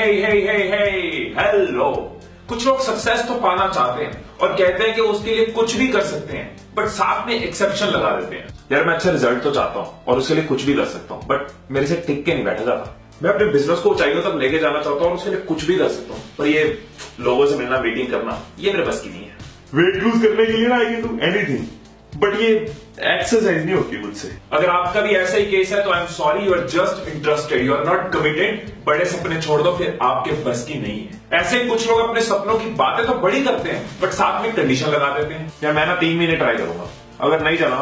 Hello. कुछ लोग success तो पाना चाहते हैं और कहते हैं कि उसके लिए कुछ भी कर सकते हैं, बट साथ में एक्सेप्शन लगा देते हैं। यार मैं अच्छा रिजल्ट तो चाहता हूं और उसके लिए कुछ भी कर सकता हूं, बट मेरे से टिक के नहीं बैठा जाता। मैं अपने बिजनेस को ऊंचाइयों तक लेके जाना चाहता हूं और उसके लिए कुछ भी कर सकता हूं, पर ये लोगों से मिलना, मीटिंग करना, ये मेरे बस की नहीं है। वेट लूज करने के लिए ना I can do anything, but ये एक्सरसाइज नहीं होती मुझसे। अगर आपका भी ऐसा ही केस है तो I am sorry, you are just interested, you are not committed. बड़े सपने छोड़ दो, फिर आपके बस की नहीं है। ऐसे ही कुछ लोग अपने सपनों की बातें तो बड़ी करते हैं, बट साथ में कंडीशन लगा देते हैं। यार मैं ना 3 महीने ट्राई करूंगा, अगर नहीं चला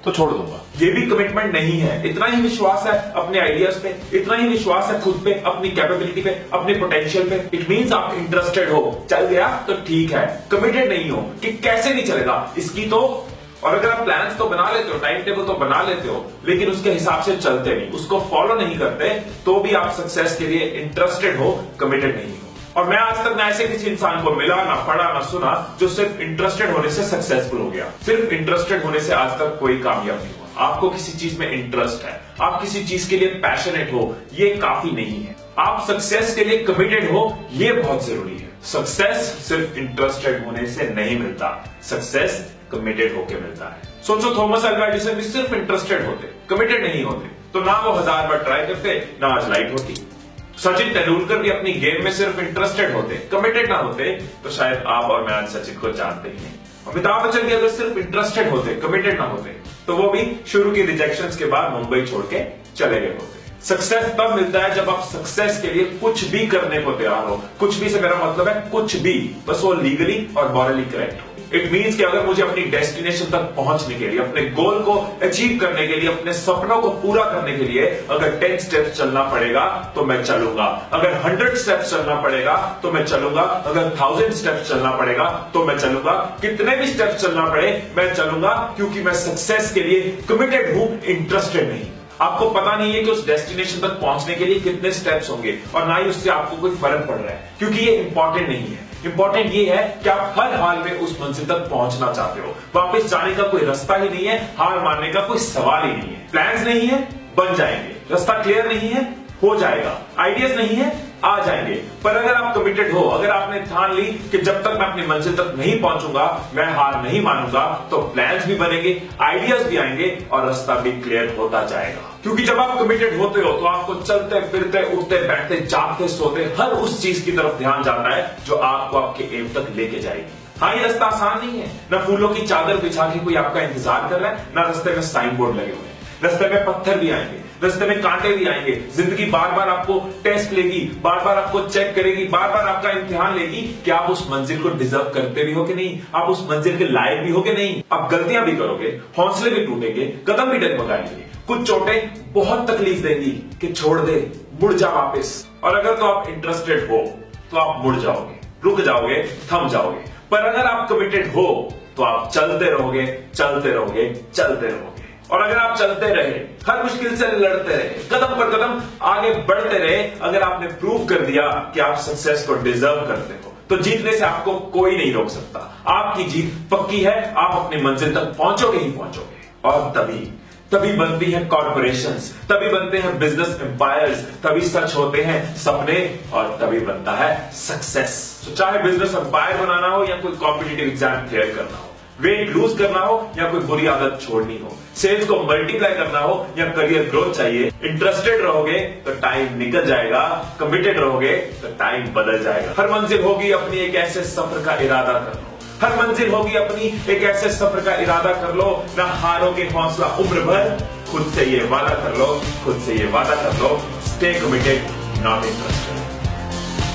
तो छोड़ दूंगा। ये भी कमिटमेंट नहीं है। इतना ही विश्वास है अपने आइडियाज पे, इतना ही विश्वास है खुद पे, अपनी कैपेबिलिटी पे, अपने पोटेंशियल पे। इट मींस आप इंटरेस्टेड हो, चल गया तो ठीक है। कमिटेड नहीं हो कि कैसे नहीं चलेगा इसकी तो। और अगर आप प्लान्स तो बना लेते हो, टाइम टेबल तो बना लेते हो, लेकिन उसके हिसाब से चलते नहीं, उसको फॉलो नहीं करते, तो भी आप सक्सेस के लिए इंटरेस्टेड हो, कमिटेड नहीं हो। और मैं आज तक ना ऐसे किसी इंसान को मिला, ना पढ़ा, ना सुना जो सिर्फ इंटरेस्टेड होने से सक्सेसफुल हो गया। सिर्फ इंटरेस्टेड होने से आज तक कोई कामयाब नहीं हुआ। आपको किसी चीज में इंटरेस्ट है, आप किसी चीज के लिए पैशनेट हो, ये काफी नहीं है। आप सक्सेस के लिए कमिटेड हो, ये बहुत जरूरी है। सक्सेस सिर्फ इंटरेस्टेड होने से नहीं मिलता, सक्सेस कमिटेड होके मिलता है। सोचो थॉमस अल्वा एडिसन भी सिर्फ इंटरेस्टेड होते, कमिटेड नहीं होते, तो ना वो 1000 बार ट्राई करते, ना आज लाइट होती। सचिन तेंदुलकर भी अपनी गेम में सिर्फ इंटरेस्टेड होते, कमिटेड ना होते, तो शायद आप और मैं आज सचिन को जानते ही नहीं। अमिताभ बच्चन भी अगर सिर्फ इंटरेस्टेड होते, कमिटेड ना होते, तो वो भी शुरू की रिजेक्शंस के बाद मुंबई छोड़ के चले गए होते। सक्सेस तब मिलता है जब आप सक्सेस के लिए कुछ भी करने को तैयार हो। कुछ भी से मेरा मतलब है कुछ भी, बस वो लीगली और मॉरली करेक्ट हो। इट मीन्स कि अगर मुझे अपनी डेस्टिनेशन तक पहुंचने के लिए, अपने गोल को अचीव करने के लिए, अपने सपनों को पूरा करने के लिए अगर 10 स्टेप्स चलना पड़ेगा तो मैं चलूंगा। अगर 100 स्टेप्स चलना पड़ेगा तो मैं चलूंगा। अगर 1000 स्टेप्स चलना पड़ेगा तो मैं चलूंगा। कितने भी स्टेप्स चलना पड़े मैं चलूंगा, क्योंकि मैं सक्सेस के लिए कमिटेड हूं, इंटरेस्टेड नहीं। आपको पता नहीं है कि उस डेस्टिनेशन तक पहुंचने के लिए कितने स्टेप्स होंगे, और ना ही उससे आपको कोई फर्क पड़ रहा है, क्योंकि ये इंपॉर्टेंट नहीं है। इंपॉर्टेंट ये है कि आप हर हाल में उस मंजिल तक पहुंचना चाहते हो। वापस जाने का कोई रास्ता ही नहीं है, हार मानने का कोई सवाल ही नहीं है। प्लान्स नहीं है, बन जाएंगे। रास्ता क्लियर नहीं है, हो जाएगा। आइडियाज नहीं है, आ जाएंगे। पर अगर आप कमिटेड हो, अगर आपने ठान ली कि जब तक मैं अपनी मंजिल तक नहीं पहुंचूंगा मैं हार नहीं मानूंगा, तो प्लान्स भी बनेंगे, आइडियाज भी आएंगे और रास्ता भी क्लियर होता जाएगा। क्योंकि जब आप कमिटेड होते हो तो आपको चलते फिरते, उठते बैठते, जागते सोते हर उस चीज की तरफ ध्यान जाता है जो आपको आपके एम तक लेके जाएगी। हाँ, ये रास्ता आसान नहीं है। ना फूलों की चादर बिछा के कोई आपका इंतजार कर रहा है, ना रास्ते में साइन बोर्ड लगे हुए हैं। रास्ते में पत्थर भी आएंगे, रास्ते में कांटे भी आएंगे। जिंदगी बार बार आपको टेस्ट लेगी, बार बार आपको चेक करेगी, बार बार आपका इम्तिहान लेगी कि आप उस मंजिल को डिजर्व करते भी हो कि नहीं, आप उस मंजिल के लायक भी हो कि नहीं। आप गलतियां भी करोगे, हौसले भी टूटेंगे, कदम भी डगमगाएंगे, कुछ चोटें बहुत तकलीफ देंगी कि छोड़ दे, मुड़ जा वापस। और अगर तो आप इंटरेस्टेड हो तो आप मुड़ जाओगे, रुक जाओगे, थम जाओगे। पर अगर आप कमिटेड हो तो आप चलते रहोगे, चलते रहोगे, चलते रहोगे। और अगर आप चलते रहे, हर मुश्किल से लड़ते रहे, कदम पर कदम आगे बढ़ते रहे, अगर आपने प्रूव कर दिया कि आप सक्सेस को डिजर्व करते हो, तो जीतने से आपको कोई नहीं रोक सकता। आपकी जीत पक्की है, आप अपनी मंजिल तक पहुंचोगे ही पहुंचोगे। और तभी बनती है कॉर्पोरेशंस, तभी बनते हैं बिजनेस एम्पायर्स, तभी सच होते हैं सपने, और तभी बनता है सक्सेस। तो चाहे बिजनेस एम्पायर बनाना हो या कोई कॉम्पिटिटिव एग्जाम क्लियर करना हो, वेट लूज करना हो या कोई बुरी आदत छोड़नी हो, सेल्स को मल्टीप्लाई करना हो या करियर ग्रोथ चाहिए, इंटरेस्टेड रहोगे तो टाइम निकल जाएगा, कमिटेड रहोगे तो टाइम बदल जाएगा। हर मंजिल होगी अपनी एक ऐसे सफर का इरादा कर लो, हर मंजिल होगी अपनी एक ऐसे सफर का इरादा कर लो, ना हारोगे हौसला उम्र भर। खुद से ये वादा कर लो, खुद से ये वादा कर लो, स्टे कमिटेड, नॉट इंटरेस्टेड।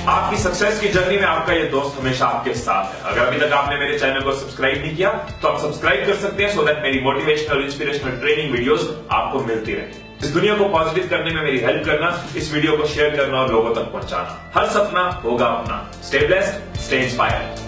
आपकी सक्सेस की जर्नी में आपका ये दोस्त हमेशा आपके साथ है। अगर अभी तक आपने मेरे चैनल को सब्सक्राइब नहीं किया तो आप सब्सक्राइब कर सकते हैं, सो दैट मेरी मोटिवेशनल, इंस्पिरेशनल ट्रेनिंग वीडियोस आपको मिलती रहे। इस दुनिया को पॉजिटिव करने में मेरी हेल्प करना, इस वीडियो को शेयर करना और लोगों तक पहुंचाना। हर सपना होगा अपना। Stay blessed, stay inspired.